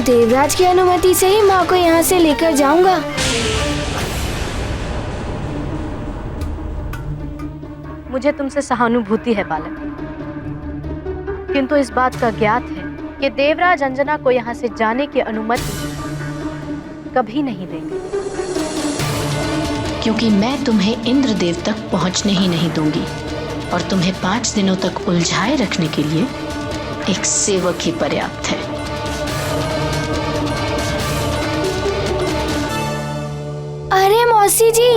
देवराज की अनुमति से ही माँ को यहाँ से लेकर जाऊंगा। मुझे तुमसे सहानुभूति है बालक, किंतु इस बात का ज्ञात है कि देवराज अंजना को यहाँ से जाने की अनुमति कभी नहीं देंगे, क्योंकि मैं तुम्हें इंद्रदेव तक पहुंचने ही नहीं दूंगी और तुम्हें 5 दिनों तक उलझाए रखने के लिए एक सेवक ही पर्याप्त है। अरे मौसी जी,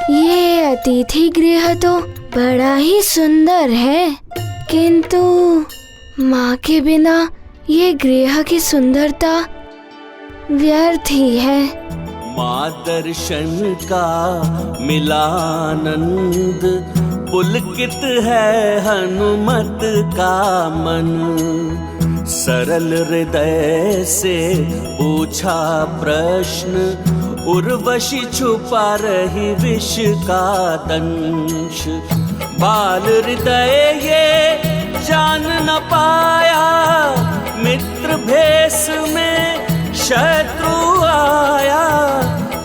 ये अतिथि गृह तो बड़ा ही सुंदर है, किंतु माँ के बिना ये गृह की सुंदरता व्यर्थ ही है। माँ दर्शन का मिलानंद, पुलकित है हनुमत का मन। सरल हृदय से पूछा प्रश्न, उर्वशी छुपा रही विष का दंश। बाल हृदय ये जान न पाया, मित्र भेष में शत्रु आया।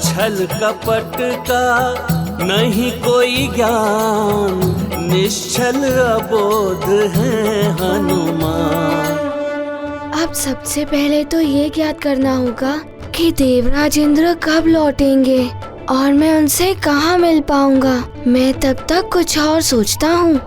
छल कपट का नहीं कोई ज्ञान, निश्चल अबोध है हनुमान। अब सबसे पहले तो ये ज्ञात करना होगा कि देवराज इंद्र कब लौटेंगे और मैं उनसे कहाँ मिल पाऊंगा। मैं तब तक कुछ और सोचता हूँ।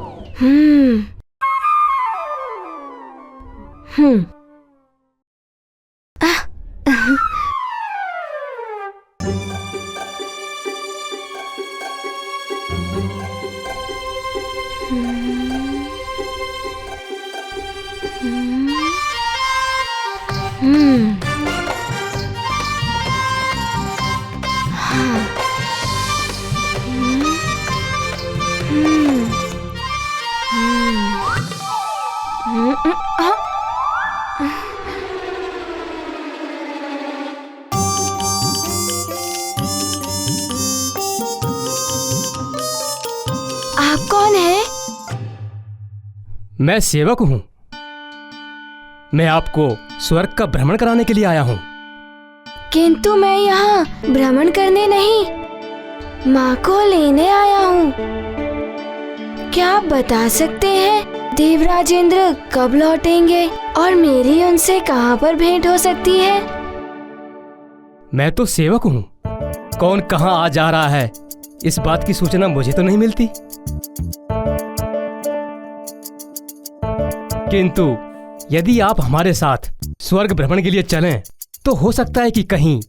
आप कौन है? मैं सेवक हूँ। मैं आपको स्वर्ग का भ्रमण कराने के लिए आया हूँ। किंतु मैं यहाँ भ्रमण करने नहीं, माँ को लेने आया हूँ। क्या आप बता सकते हैं देवराज इंद्र कब लौटेंगे और मेरी उनसे कहाँ पर भेंट हो सकती है? मैं तो सेवक हूँ, कौन कहाँ आ जा रहा है इस बात की सूचना मुझे तो नहीं मिलती। किंतु यदि आप हमारे साथ स्वर्ग भ्रमण के लिए चलें तो हो सकता है कि कहीं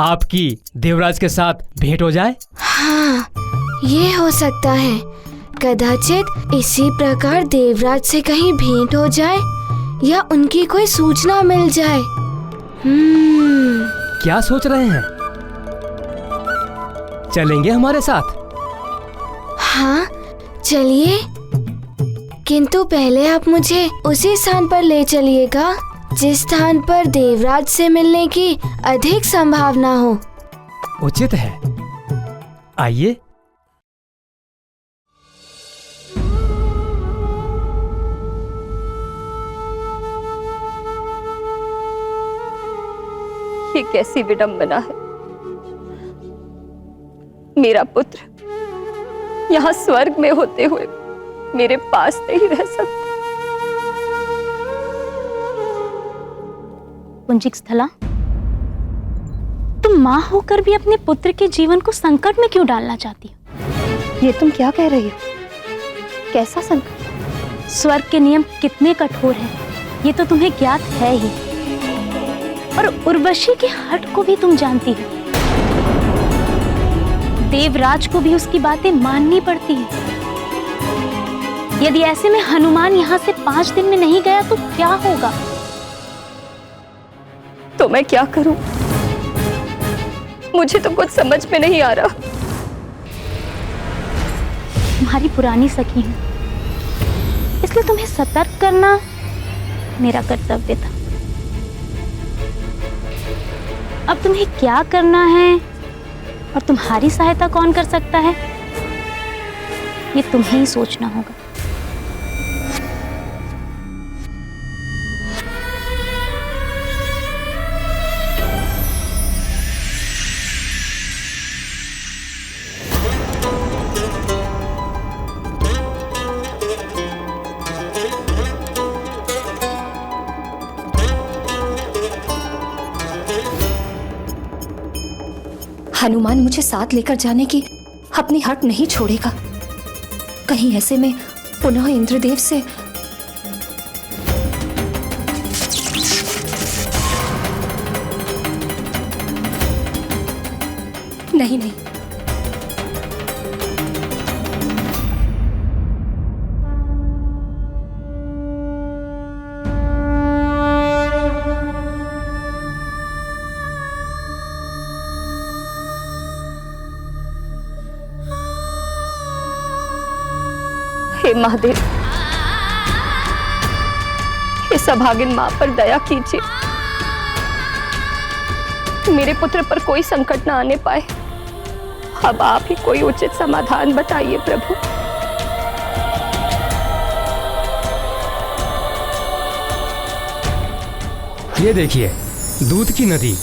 आपकी देवराज के साथ भेंट हो जाए। हाँ, ये हो सकता है। कदाचित इसी प्रकार देवराज से कहीं भेंट हो जाए या उनकी कोई सूचना मिल जाए। क्या सोच रहे हैं? चलेंगे हमारे साथ? हाँ, चलिए। किंतु पहले आप मुझे उसी स्थान पर ले चलिएगा जिस स्थान पर देवराज से मिलने की अधिक संभावना हो। उचित है, आइए। ये कैसी विडंबना है। मेरा पुत्र यहाँ स्वर्ग में होते हुए मेरे पास नहीं रह सकता। पुंजिक स्थला, तुम माँ होकर भी अपने पुत्र के जीवन को संकट में क्यों डालना चाहती हो? ये तुम क्या कह रही हो? कैसा संकट? स्वर्ग के नियम कितने कठोर हैं, ये तो तुम्हें ज्ञात है ही। और उर्वशी के हठ को भी तुम जानती हो। देवराज को भी उसकी बातें माननी पड़ती हैं। यदि ऐसे में हनुमान यहाँ से 5 दिन में नहीं गया तो क्या होगा? तो मैं क्या करूं? मुझे तो कुछ समझ में नहीं आ रहा। तुम्हारी पुरानी सखी हूं, इसलिए तुम्हें सतर्क करना मेरा कर्तव्य था। अब तुम्हें क्या करना है और तुम्हारी सहायता कौन कर सकता है, ये तुम्हें ही सोचना होगा। हनुमान मुझे साथ लेकर जाने की अपनी हट नहीं छोड़ेगा। कहीं ऐसे में पुनः इंद्रदेव से नहीं नहीं, हे महादेव, इस अभागिन मां पर दया कीजिए। मेरे पुत्र पर कोई संकट न आने पाए। अब आप ही कोई उचित समाधान बताइए प्रभु। ये देखिए, दूध की नदी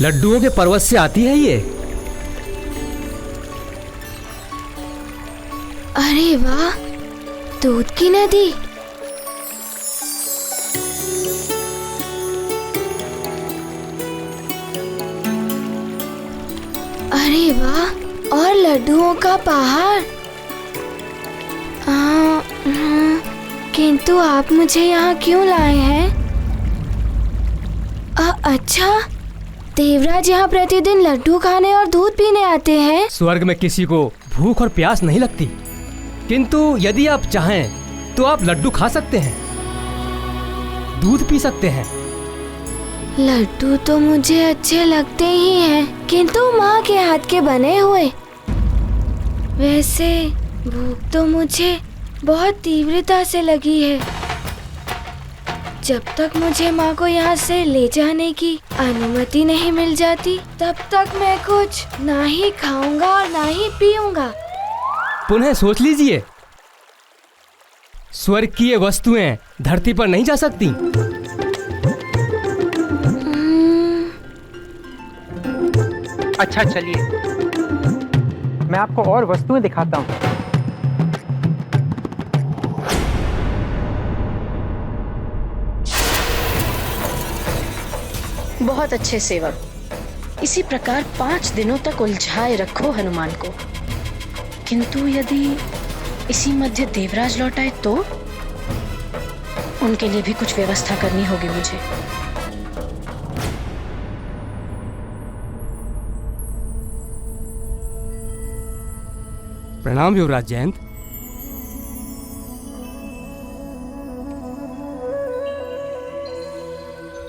लड्डुओं के पर्वत से आती है ये। अरे वाह, दूध की नदी। अरे वाह, और लड्डुओं का पहाड़। किंतु आप मुझे यहाँ क्यों लाए हैं? अच्छा, देवराज यहाँ प्रतिदिन लड्डू खाने और दूध पीने आते हैं। स्वर्ग में किसी को भूख और प्यास नहीं लगती, किंतु यदि आप चाहें तो आप लड्डू खा सकते हैं, दूध पी सकते हैं। लड्डू तो मुझे अच्छे लगते ही हैं, किंतु माँ के हाथ के बने हुए। वैसे भूख तो मुझे बहुत तीव्रता से लगी है। जब तक मुझे माँ को यहाँ से ले जाने की अनुमति नहीं मिल जाती, तब तक मैं कुछ ना ही खाऊंगा और ना ही पीऊंगा। पुनः सोच लीजिए, स्वर्ग की ये वस्तुएं धरती पर नहीं जा सकती। अच्छा चलिए, मैं आपको और वस्तुएं दिखाता हूँ। बहुत अच्छे सेवक, इसी प्रकार 5 दिनों तक उलझाए रखो हनुमान को। किंतु यदि इसी मध्य देवराज लौट आए तो उनके लिए भी कुछ व्यवस्था करनी होगी मुझे। प्रणाम युवराज जयंत।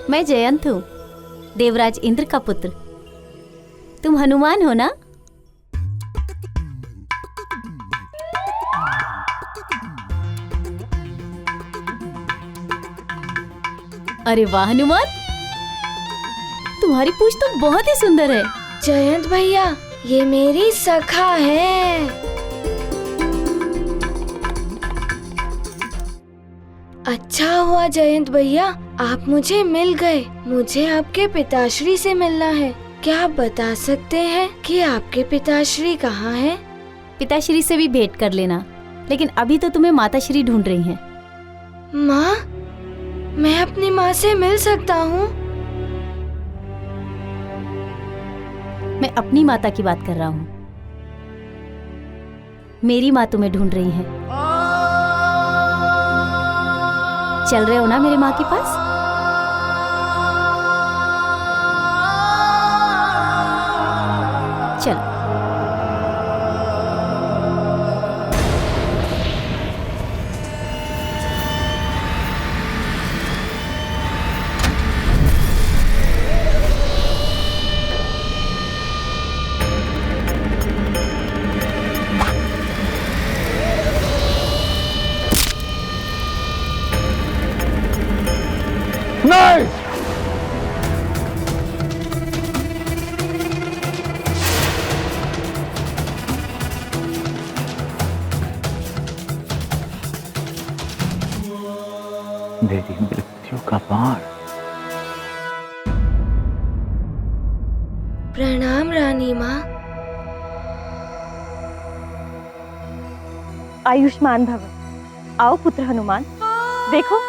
मैं जयंत हूँ, देवराज इंद्र का पुत्र। तुम हनुमान हो ना? अरे वाह हनुमान, तुम्हारी पूंछ तो बहुत ही सुंदर है। जयंत भैया, ये मेरी सखा है। अच्छा हुआ जयंत भैया, आप मुझे मिल गए। मुझे आपके पिताश्री से मिलना है। क्या आप बता सकते हैं कि आपके पिताश्री कहाँ हैं? पिताश्री से भी भेंट कर लेना, लेकिन अभी तो तुम्हें माताश्री ढूंढ रही हैं। माँ, मैं अपनी माँ से मिल सकता हूँ? मैं अपनी माता की बात कर रहा हूँ। मेरी माँ तुम्हें ढूंढ रही है। चल रहे हो ना मेरे माँ के पास? चलो। मेरी मृत्यु का बाण। प्रणाम रानी माँ। आयुष्मान भव। आओ पुत्र हनुमान, देखो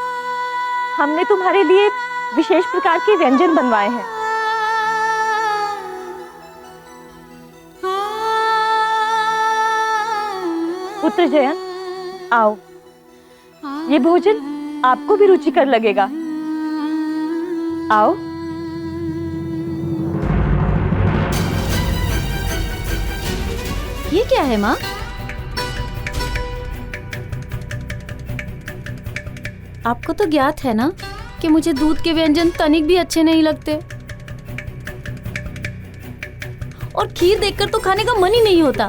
हमने तुम्हारे लिए विशेष प्रकार के व्यंजन बनवाए हैं। पुत्र जयन, आओ, ये भोजन आपको भी रुचिकर लगेगा। आओ। ये क्या है माँ? आपको तो ज्ञात है ना कि मुझे दूध के व्यंजन तनिक भी अच्छे नहीं लगते, और खीर देखकर तो खाने का मन ही नहीं होता।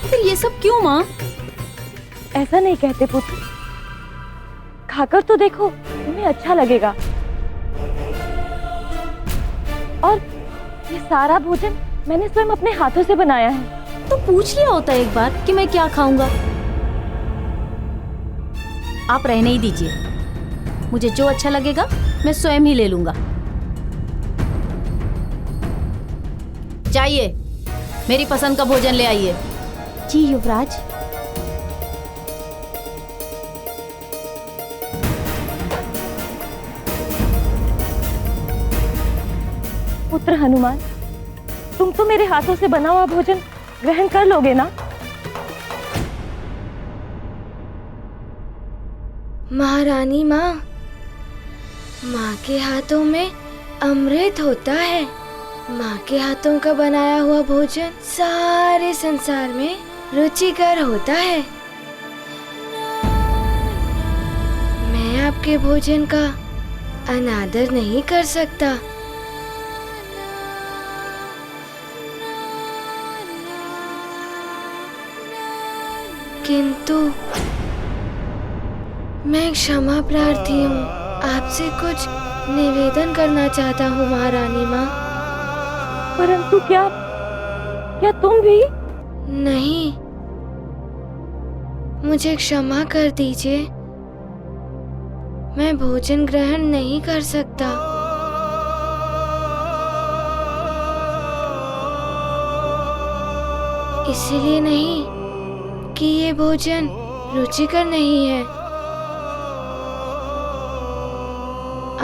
फिर ये सब क्यों माँ? ऐसा नहीं कहते पुत्र, खाकर तो देखो, तुम्हें अच्छा लगेगा। और ये सारा भोजन मैंने स्वयं अपने हाथों से बनाया है। तो पूछ लिया होता एक बार कि मैं क्या खाऊंगा। आप रहने ही दीजिए, मुझे जो अच्छा लगेगा मैं स्वयं ही ले लूंगा। जाइए, मेरी पसंद का भोजन ले आइए। जी युवराज। पुत्र हनुमान, तुम तो मेरे हाथों से बना हुआ भोजन ग्रहण कर लोगे ना? महारानी माँ, माँ के हाथों में अमृत होता है। माँ के हाथों का बनाया हुआ भोजन सारे संसार में रुचिकर होता है। मैं आपके भोजन का अनादर नहीं कर सकता। किंतु मैं क्षमा प्रार्थी हूँ, आपसे कुछ निवेदन करना चाहता हूँ महारानी माँ। परंतु क्या तुम भी? नहीं, मुझे क्षमा कर दीजिए, मैं भोजन ग्रहण नहीं कर सकता। इसलिए नहीं कि ये भोजन रुचिकर नहीं है।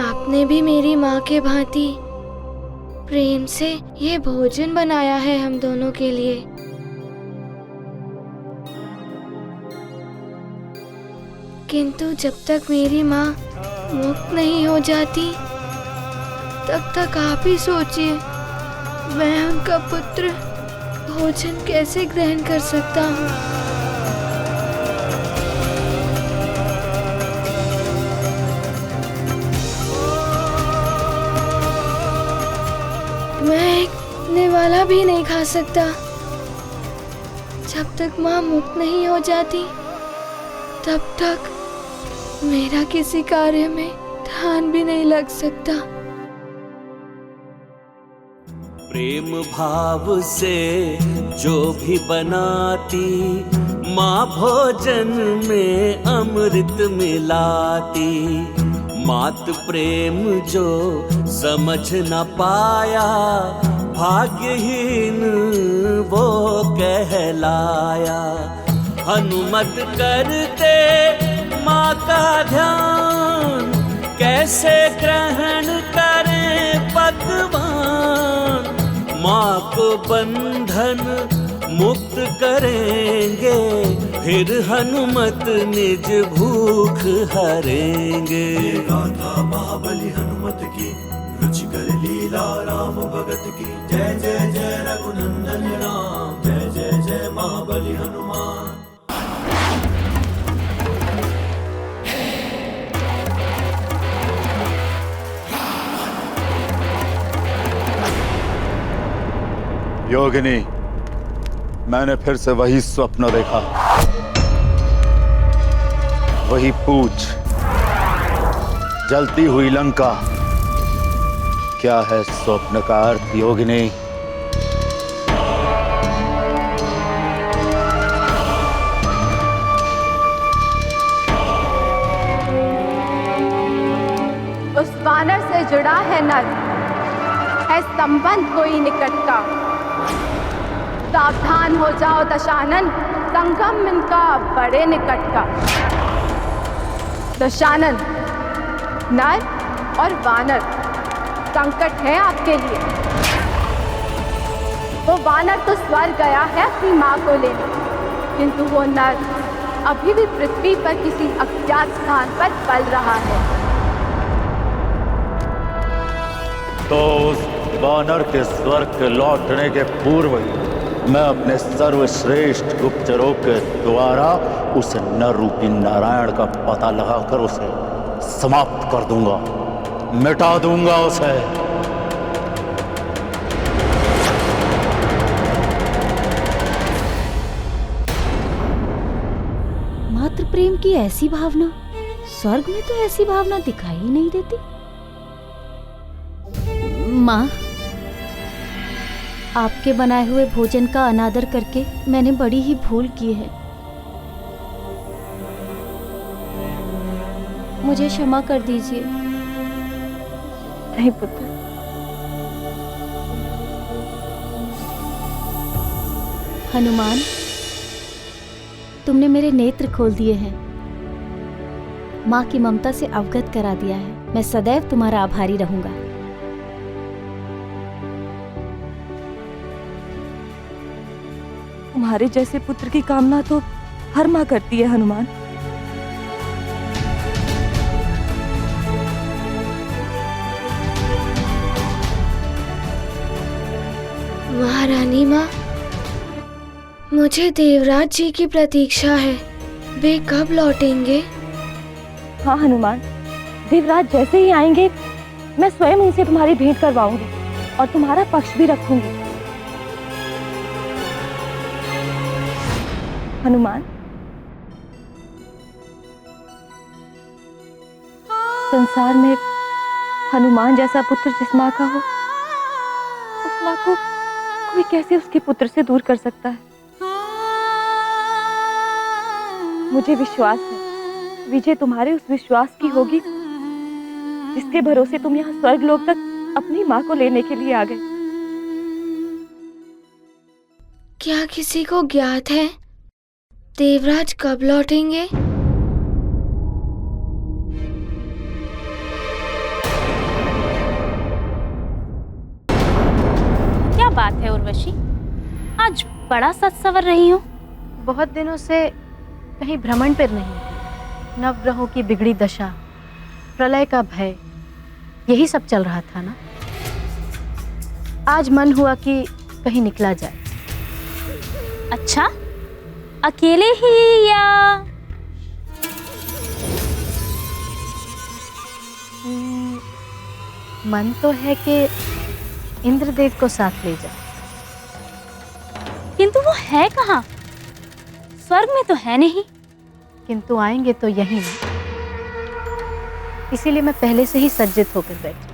आपने भी मेरी माँ के भांति प्रेम से ये भोजन बनाया है हम दोनों के लिए। किंतु जब तक मेरी माँ मुक्त नहीं हो जाती, तब तक आप ही सोचिए, मैं उनका पुत्र भोजन कैसे ग्रहण कर सकता हूँ। मैं एक निवाला भी नहीं खा सकता। जब तक माँ मुक्त नहीं हो जाती, तब तक मेरा किसी कार्य में ध्यान भी नहीं लग सकता। प्रेम भाव से जो भी बनाती, माँ भोजन में अमृत मिलाती। मात प्रेम जो समझ न पाया, भाग्यहीन वो कहलाया। हनुमत करते माँ का ध्यान, कैसे ग्रहण करें पकवान। माँ को बंधन मुक्त करेंगे, फिर हनुमत निज भूख हरेंगे। गाथा महाबली हनुमत की, रुचिकर लीला राम भगत की। जय जय जय रघुनंदन राम, जय जय जय महाबली हनुमान। योगिनी, मैंने फिर से वही स्वप्न देखा, वही पूछ, जलती हुई लंका। क्या है स्वप्न का अर्थ योगिनी? है नर, है संबंध कोई निकट का। सावधान हो जाओ दशानन, संगम इनका बड़े निकट का। दशानन, नर और वानर संकट है आपके लिए। वो वानर तो स्वर्ग गया है अपनी माँ को लेने, किंतु वो नर अभी भी पृथ्वी पर किसी अज्ञात स्थान पर पल रहा है। तो उस वानर के स्वर्ग के लौटने के पूर्व ही मैं अपने सर्वश्रेष्ठ गुप्तचरों के द्वारा उस नर रूपी नारायण का पता लगाकर उसे समाप्त कर दूंगा, मिटा दूंगा उसे। मात्र प्रेम की ऐसी भावना, स्वर्ग में तो ऐसी भावना दिखाई ही नहीं देती। माँ, आपके बनाए हुए भोजन का अनादर करके मैंने बड़ी ही भूल की है। मुझे क्षमा कर दीजिए। नहीं पुत्र, हनुमान, तुमने मेरे नेत्र खोल दिए हैं, माँ की ममता से अवगत करा दिया है। मैं सदैव तुम्हारा आभारी रहूंगा। तुम्हारे जैसे पुत्र की कामना तो हर माँ करती है हनुमान। महारानी माँ, मुझे देवराज जी की प्रतीक्षा है। वे कब लौटेंगे? हाँ हनुमान, देवराज जैसे ही आएंगे मैं स्वयं उनसे तुम्हारी भेंट करवाऊंगी और तुम्हारा पक्ष भी रखूंगी। हनुमान, संसार में हनुमान जैसा पुत्र जिस माँ का हो, उस माँ को कोई कैसे उसके पुत्र से दूर कर सकता है। मुझे विश्वास है विजय तुम्हारे उस विश्वास की होगी जिसके भरोसे तुम यहाँ स्वर्गलोक तक अपनी माँ को लेने के लिए आ गए। क्या किसी को ज्ञात है देवराज कब लौटेंगे? क्या बात है उर्वशी, आज बड़ा सच सवर रही हो। बहुत दिनों से कहीं भ्रमण पर नहीं, नवग्रहों की बिगड़ी दशा, प्रलय का भय, यही सब चल रहा था ना। आज मन हुआ कि कहीं निकला जाए। अच्छा, अकेले ही या? मन तो है कि इंद्रदेव को साथ ले जाए, किंतु वो है कहाँ? स्वर्ग में तो है नहीं। किंतु आएंगे तो यहीं ना, इसीलिए मैं पहले से ही सज्जित होकर बैठी।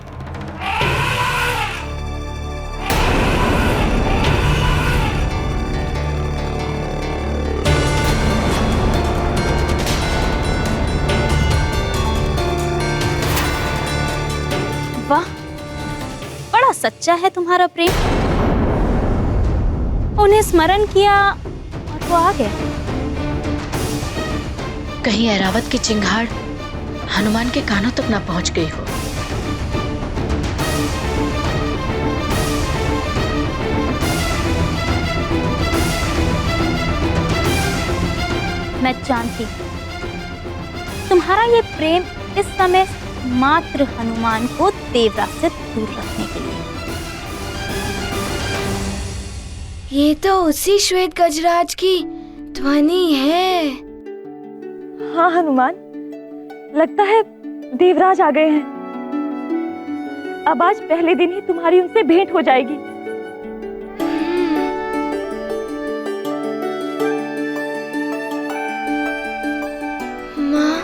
वाह, बड़ा सच्चा है तुम्हारा प्रेम। उन्हें स्मरण किया और वो आ गए। कहीं ऐरावत की चिंगाड़ हनुमान के कानों तक ना पहुंच गई हो। मैं जानती हूँ तुम्हारा ये प्रेम इस समय मात्र हनुमान को देवराज से दूर रखने के लिए। ये तो उसी श्वेत गजराज की ध्वनि है। हाँ हनुमान, लगता है देवराज आ गए हैं। अब आज पहले दिन ही तुम्हारी उनसे भेंट हो जाएगी। माँ,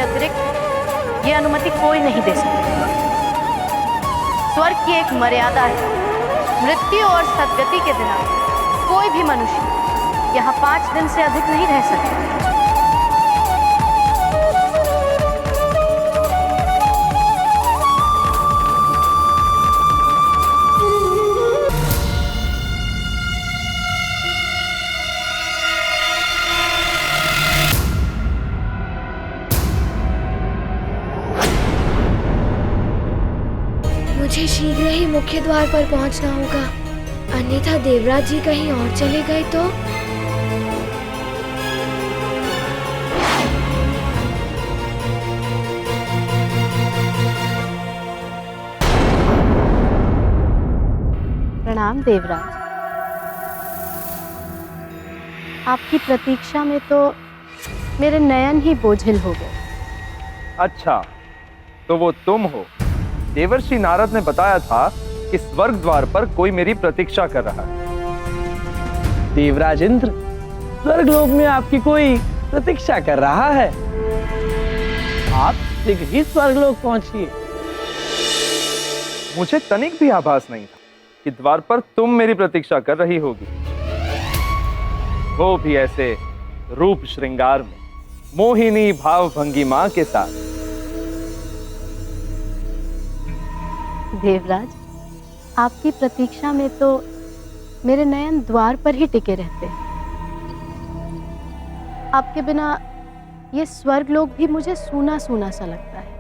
अतिरिक्त ये अनुमति कोई नहीं दे सकता। स्वर्ग की एक मर्यादा है, मृत्यु और सद्गति के बिना कोई भी मनुष्य यहाँ 5 दिन से अधिक नहीं रह सकता। मुझे शीघ्र ही मुख्य द्वार पर पहुंचना होगा, अन्यथा देवराज जी कहीं और चले गए तो। प्रणाम देवराज। आपकी प्रतीक्षा में तो मेरे नयन ही बोझिल हो गए। अच्छा, तो वो तुम हो। देवर्षि नारद ने बताया था कि स्वर्ग द्वार पर कोई मेरी प्रतीक्षा कर रहा है। देवराज इंद्र, स्वर्ग लोक में आपकी कोई प्रतीक्षा कर रहा है। आप शीघ्र ही स्वर्ग लोक पहुंचिए। मुझे तनिक भी आभास नहीं था कि द्वार पर तुम मेरी प्रतीक्षा कर रही होगी, वो भी ऐसे रूप श्रृंगार में, मोहिनी भाव भंगिमा के साथ। देवराज, आपकी प्रतीक्षा में तो मेरे नयन द्वार पर ही टिके रहते हैं। आपके बिना ये स्वर्ग लोक भी मुझे सूना सूना सा लगता है।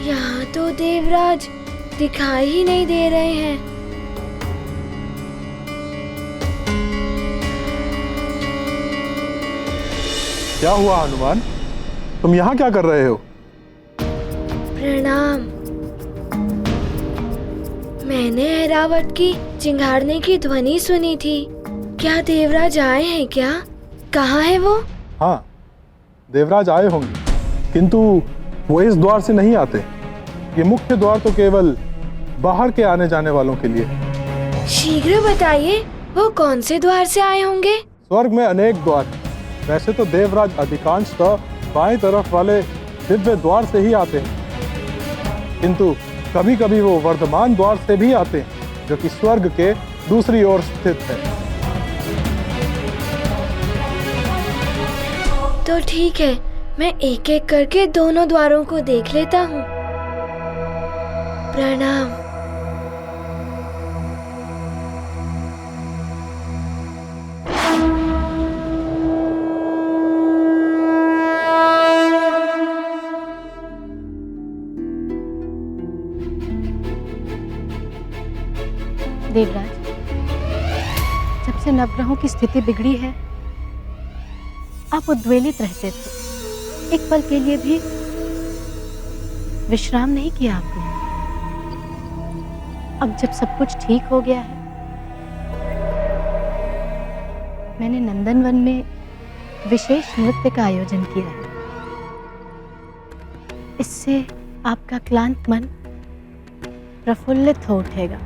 यहाँ तो देवराज दिखाई ही नहीं दे रहे हैं। क्या हुआ हनुमान, तुम यहाँ क्या कर रहे हो? प्रणाम। मैंने ऐरावत की चिंगारने की ध्वनि सुनी थी। क्या देवराज आए हैं क्या? कहाँ है वो? हाँ, देवराज आए होंगे, किंतु वो इस द्वार से नहीं आते। ये मुख्य द्वार तो केवल बाहर के आने जाने वालों के लिए। शीघ्र बताइए, वो कौन से द्वार से आए होंगे? स्वर्ग में अनेक द्वार हैं। वैसे तो देवराज अधिकांशतः बाएं तरफ वाले दिव्य द्वार से ही आते हैं, किंतु कभी कभी वो वर्धमान द्वार से भी आते हैं, जो कि स्वर्ग के दूसरी ओर स्थित है। तो ठीक है, मैं एक एक करके दोनों द्वारों को देख लेता हूँ। प्रणाम। देवराज, जब से नवग्रहों की स्थिति बिगड़ी है, आप उद्वेलित रहते थे। एक पल के लिए भी विश्राम नहीं किया आपने। अब जब सब कुछ ठीक हो गया है, मैंने नंदनवन में विशेष नृत्य का आयोजन किया है। इससे आपका क्लांत मन प्रफुल्लित हो उठेगा।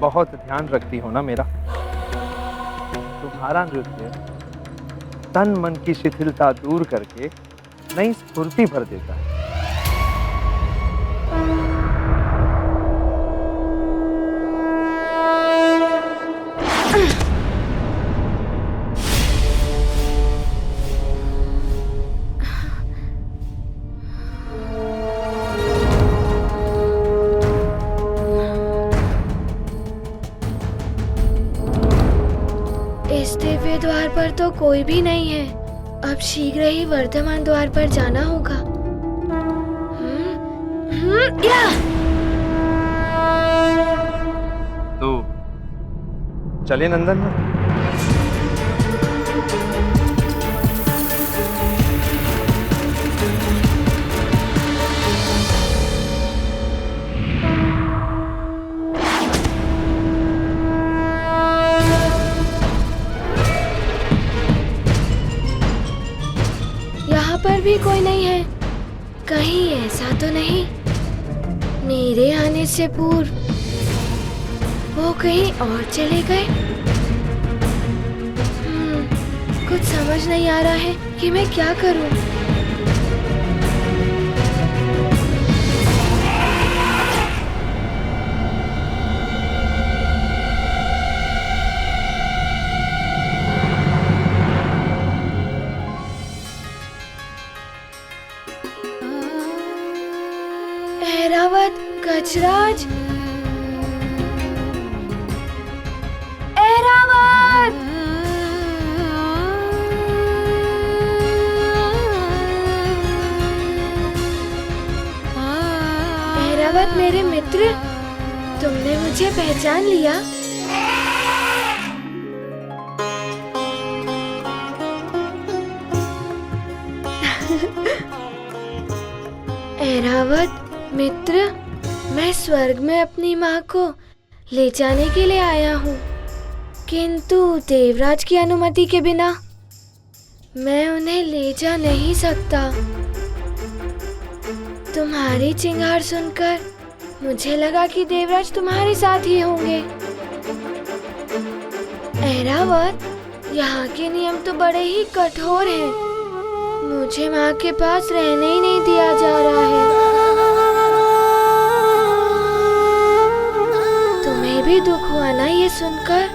बहुत ध्यान रखती हो ना मेरा। तुम्हारा नृत्य तन मन की शिथिलता दूर करके नई स्फूर्ति भर देता है। इस दिव्य द्वार पर तो कोई भी नहीं है। अब शीघ्र ही वर्धमान द्वार पर जाना होगा। या! तो चले नंदनवन। कोई नहीं है। कहीं ऐसा तो नहीं मेरे आने से पूर्व वो कहीं और चले गए? कुछ समझ नहीं आ रहा है कि मैं क्या करूं। ऐरावत, गजराज, ऐरावत! ऐरावत मेरे मित्र, तुमने मुझे पहचान लिया? ऐरावत मित्र, मैं स्वर्ग में अपनी माँ को ले जाने के लिए आया हूँ, किंतु देवराज की अनुमति के बिना मैं उन्हें ले जा नहीं सकता। तुम्हारी चिंगार सुनकर मुझे लगा कि देवराज तुम्हारे साथ ही होंगे। ऐरावत, यहाँ के नियम तो बड़े ही कठोर हैं। मुझे माँ के पास रहने ही नहीं दिया जा रहा है। तुम्हें भी दुख हुआ ना ये सुनकर?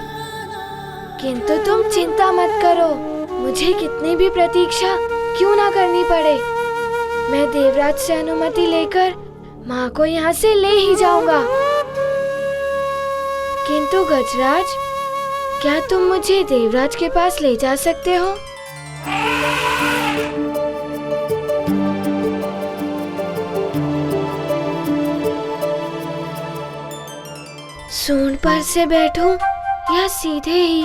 किंतु तुम चिंता मत करो, मुझे कितनी भी प्रतीक्षा क्यों ना करनी पड़े, मैं देवराज से अनुमति लेकर माँ को यहाँ से ले ही जाऊंगा। किंतु गजराज, क्या तुम मुझे देवराज के पास ले जा सकते हो? सूंड पर से बैठूं या सीधे ही?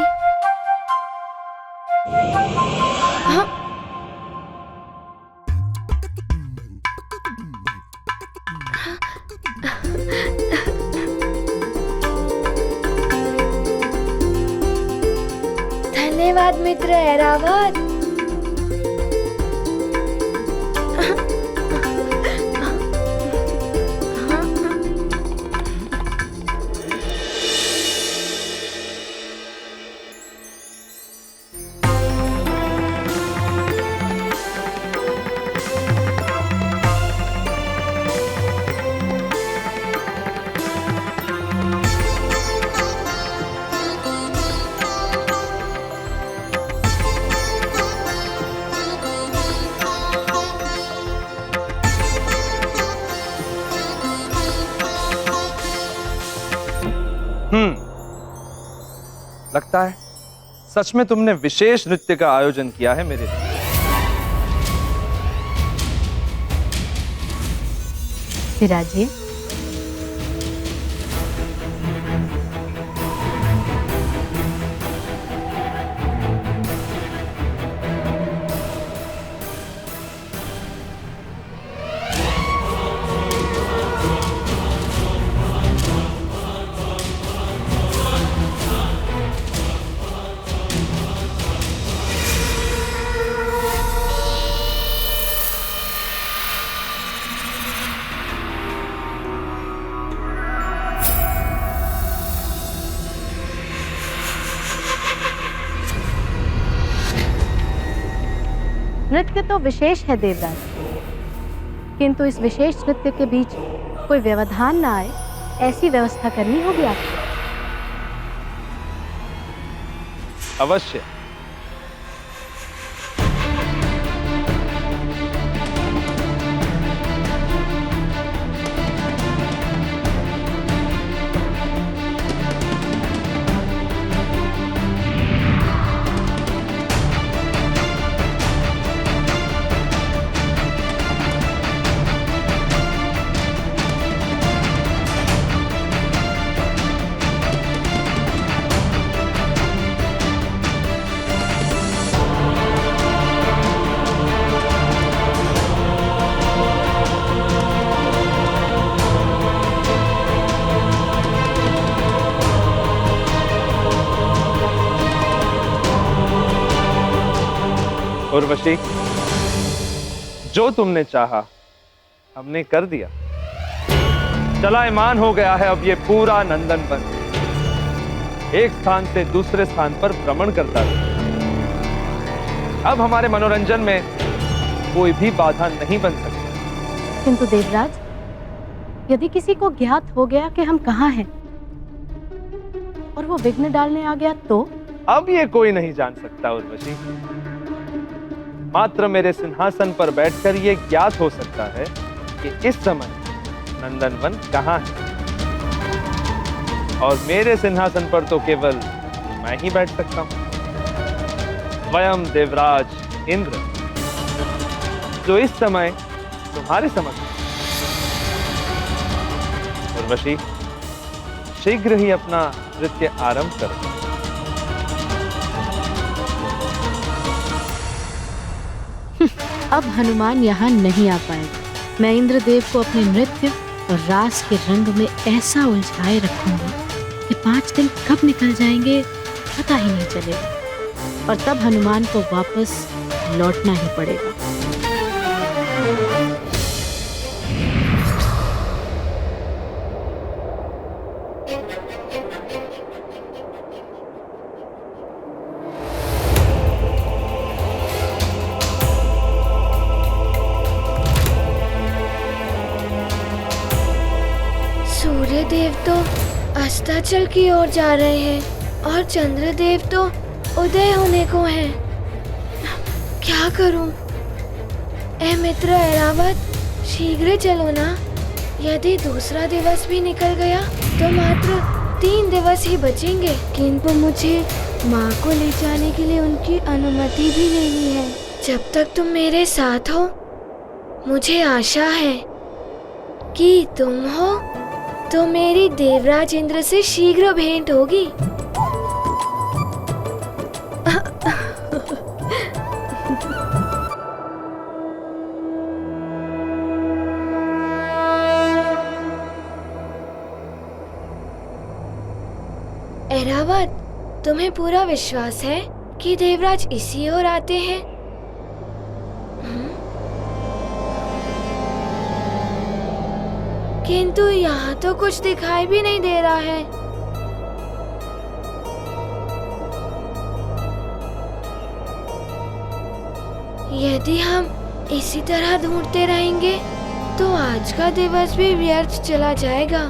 हाँ? धन्यवाद मित्र ऐरावत। लगता है सच में तुमने विशेष नृत्य का आयोजन किया है मेरे लिए। विराजिए। नृत्य तो विशेष है देवराज, किंतु इस विशेष नृत्य के बीच कोई व्यवधान ना आए, ऐसी व्यवस्था करनी होगी आपको। अवश्य। उर्वशी, जो तुमने चाहा हमने कर दिया। चलायमान हो गया है अब ये पूरा नंदन वन, एक स्थान से दूसरे स्थान पर भ्रमण करता है। अब हमारे मनोरंजन में कोई भी बाधा नहीं बन सकती। किंतु देवराज, यदि किसी को ज्ञात हो गया कि हम कहाँ हैं और वो विघ्न डालने आ गया तो? अब ये कोई नहीं जान सकता उर्वशी। मात्र मेरे सिंहासन पर बैठकर ये ज्ञात हो सकता है कि इस समय नंदनवन कहाँ है। और मेरे सिंहासन पर तो केवल मैं ही बैठ सकता हूं, स्वयं देवराज इंद्र, जो इस समय तुम्हारे समक्ष। उर्वशी, शीघ्र ही अपना नृत्य आरंभ करो। अब हनुमान यहाँ नहीं आ पाएगा। मैं इंद्रदेव को अपने नृत्य और रास के रंग में ऐसा उलझाए रखूंगी कि 5 दिन कब निकल जाएंगे पता ही नहीं चलेगा, और तब हनुमान को वापस लौटना ही पड़ेगा। सूर्यदेव तो अस्ताचल की ओर जा रहे हैं और चंद्रदेव तो उदय होने को हैं। क्या करूं? ए मित्र ऐरावत, शीघ्र चलो ना। यदि दूसरा दिवस भी निकल गया तो मात्र 3 दिवस ही बचेंगे। किंतु मुझे माँ को ले जाने के लिए उनकी अनुमति भी लेनी है। जब तक तुम मेरे साथ हो, मुझे आशा है कि तुम हो तो मेरी देवराज इंद्र से शीघ्र भेंट होगी। ऐरावत, तुम्हें पूरा विश्वास है कि देवराज इसी ओर आते हैं? किंतु यहाँ तो कुछ दिखाई भी नहीं दे रहा है। यदि हम इसी तरह ढूंढते रहेंगे तो आज का दिवस भी व्यर्थ चला जाएगा।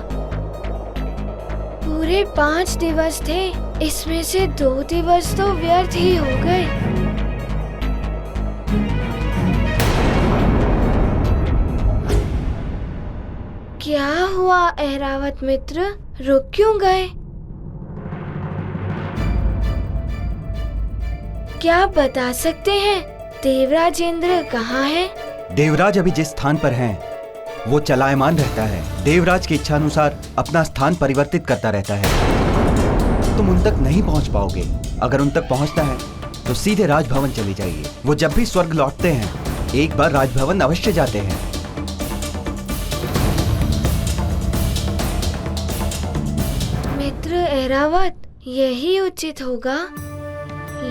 पूरे 5 दिवस थे, इसमें से 2 दिवस तो व्यर्थ ही हो गए। क्या हुआ ऐरावत मित्र, रुक क्यों गए? क्या बता सकते हैं देवराज इंद्र कहाँ है? देवराज अभी जिस स्थान पर हैं, वो चलायमान रहता है। देवराज की इच्छा अनुसार अपना स्थान परिवर्तित करता रहता है। तुम उन तक नहीं पहुंच पाओगे। अगर उन तक पहुंचना है तो सीधे राजभवन चले जाइए। वो जब भी स्वर्ग लौटते हैं, एक बार राजभवन अवश्य जाते हैं। मित्र ऐरावत, यही उचित होगा।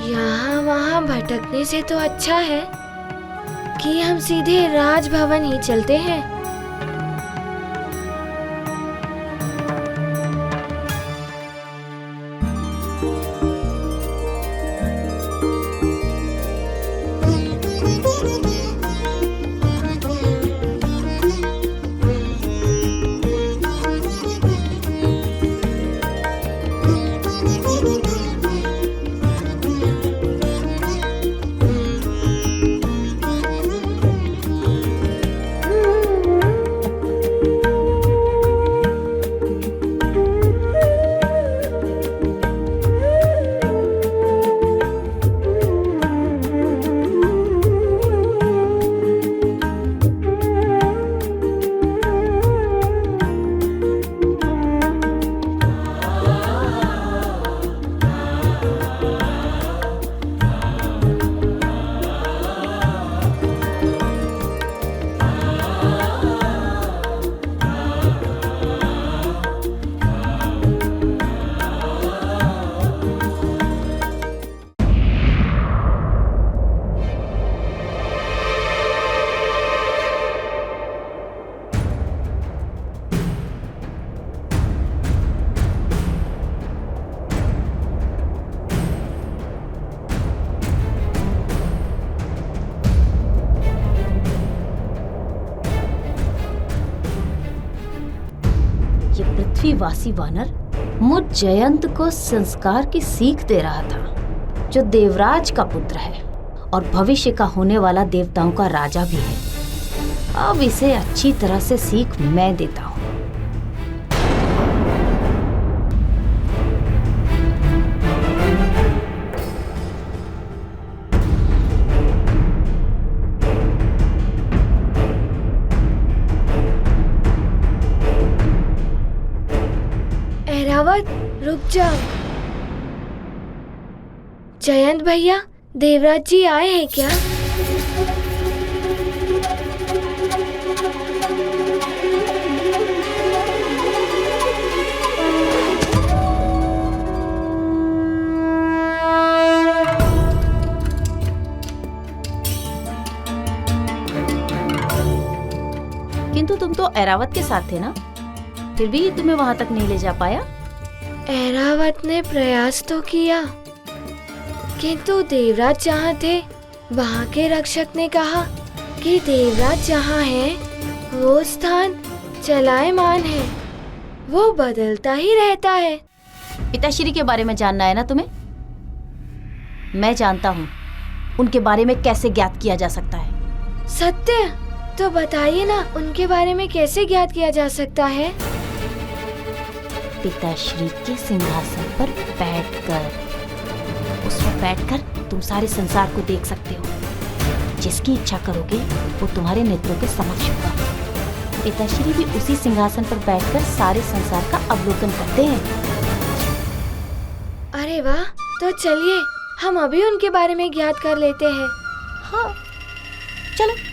यहाँ वहाँ भटकने से तो अच्छा है कि हम सीधे राजभवन ही चलते हैं। पृथ्वीवासी वानर मुझ जयंत को संस्कार की सीख दे रहा था, जो देवराज का पुत्र है और भविष्य का होने वाला देवताओं का राजा भी है। अब इसे अच्छी तरह से सीख मैं देता हूँ। ऐरावत, रुक जाओ। जयंत भैया, देवराज जी आए हैं क्या? किंतु तुम तो ऐरावत के साथ थे ना, फिर भी तुम्हें वहां तक नहीं ले जा पाया। ऐरावत ने प्रयास तो किया, किंतु देवराज जहाँ थे वहाँ के रक्षक ने कहा कि देवराज जहाँ है वो स्थान चलायमान है, वो बदलता ही रहता है। पिताश्री के बारे में जानना है ना तुम्हें? मैं जानता हूँ उनके बारे में कैसे ज्ञात किया जा सकता है। सत्य? तो बताइए ना, उनके बारे में कैसे ज्ञात किया जा सकता है? पिताश्री के सिंहासन पर बैठकर, उस पर बैठकर तुम सारे संसार को देख सकते हो। जिसकी इच्छा करोगे वो तुम्हारे नेत्रों के समक्ष होगा। पिताश्री भी उसी सिंहासन पर बैठकर सारे संसार का अवलोकन करते हैं। अरे वाह, तो चलिए हम अभी उनके बारे में ज्ञात कर लेते हैं। हाँ, चलो।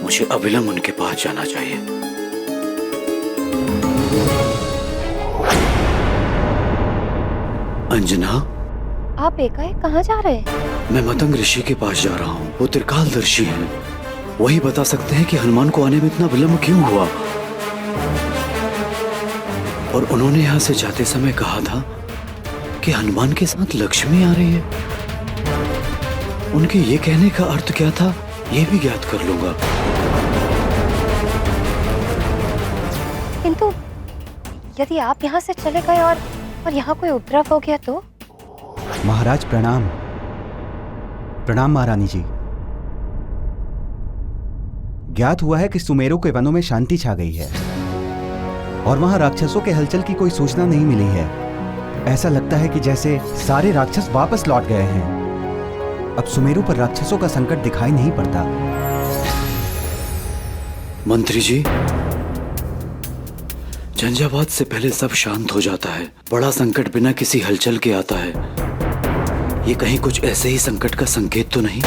मुझे अविलंब उनके पास जाना चाहिए। अंजना, आप एकाएक कहाँ जा रहे हैं? मैं मतंग ऋषि के पास जा रहा हूँ। वो त्रिकालदर्शी हैं। वही बता सकते हैं कि हनुमान को आने में इतना विलंब क्यों हुआ। और उन्होंने यहाँ से जाते समय कहा था कि हनुमान के साथ लक्ष्मी आ रही है। उनके ये कहने का अर्थ क्या था, ये भी ज्ञात कर लूंगा। किंतु यदि आप यहाँ से चले गए और यहाँ कोई उपद्रव हो गया तो? महाराज प्रणाम। प्रणाम महारानी जी। ज्ञात हुआ है कि सुमेरु के वनों में शांति छा गई है और वहां राक्षसों के हलचल की कोई सूचना नहीं मिली है। ऐसा लगता है कि जैसे सारे राक्षस वापस लौट गए हैं। अब सुमेरु पर राक्षसों का संकट दिखाई नहीं पड़ता। मंत्री जी, झंझावात से पहले सब शांत हो जाता है। बड़ा संकट बिना किसी हलचल के आता है। ये कहीं कुछ ऐसे ही संकट का संकेत तो नहीं?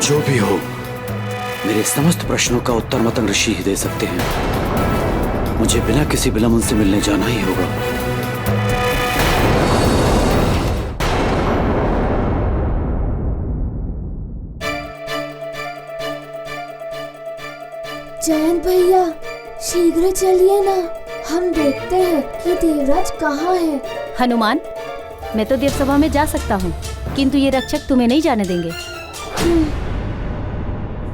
जो भी हो, मेरे समस्त प्रश्नों का उत्तर मतंग ऋषि ही दे सकते हैं। मुझे बिना किसी विलंब उनसे मिलने जाना ही होगा। जयंत भैया, शीघ्र चलिए ना, हम देखते हैं कि देवराज कहाँ है। हनुमान, मैं तो देवसभा में जा सकता हूँ, किंतु ये रक्षक तुम्हें नहीं जाने देंगे।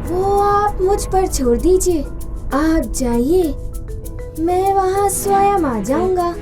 वो आप मुझ पर छोड़ दीजिए, आप जाइए, मैं वहाँ स्वयं आ जाऊंगा।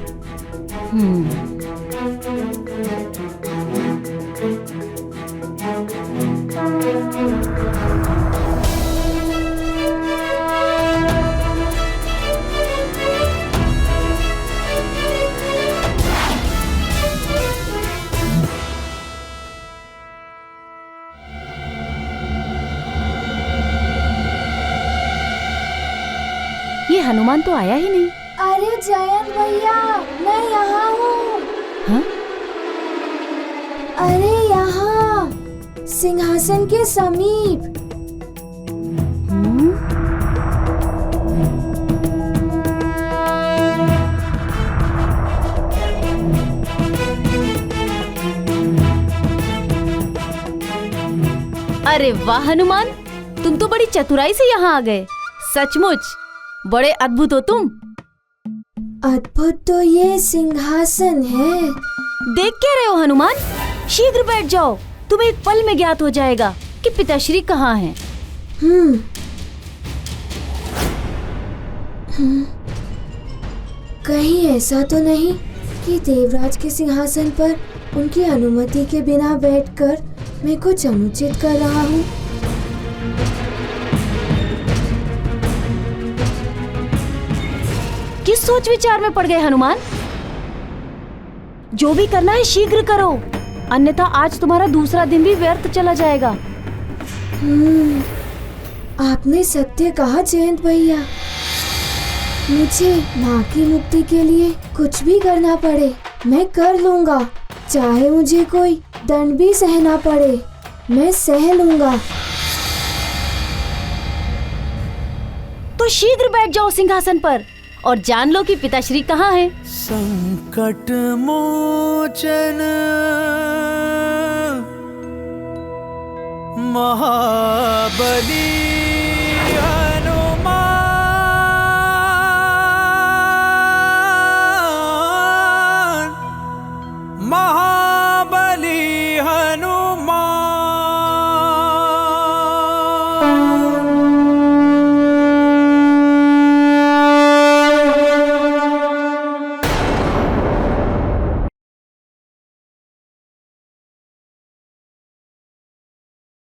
ये हनुमान तो आया ही नहीं। अरे जयंत भैया, मैं यहाँ हूँ। हाँ? अरे यहाँ, सिंहासन के समीप। अरे वाह हनुमान, तुम तो बड़ी चतुराई से यहाँ आ गए। सचमुच बड़े अद्भुत हो तुम। अद्भुत तो ये सिंहासन है। देख क्या रहे हो हनुमान, शीघ्र बैठ जाओ। तुम्हें एक पल में ज्ञात हो जाएगा कि पिताश्री कहाँ हैं। कहीं ऐसा तो नहीं कि देवराज के सिंहासन पर उनकी अनुमति के बिना बैठकर मैं कुछ अनुचित कर रहा हूँ। किस सोच विचार में पड़ गए हनुमान? जो भी करना है शीघ्र करो, अन्यथा आज तुम्हारा दूसरा दिन भी व्यर्थ चला जाएगा। आपने सत्य कहा जयंत भैया। मुझे माँ की मुक्ति के लिए कुछ भी करना पड़े मैं कर लूँगा, चाहे मुझे कोई दंड भी सहना पड़े मैं सह लूँगा। तो शीघ्र बैठ जाओ सिंहासन पर और जान लो कि पिताश्री कहाँ हैं। संकट मोचन महाबली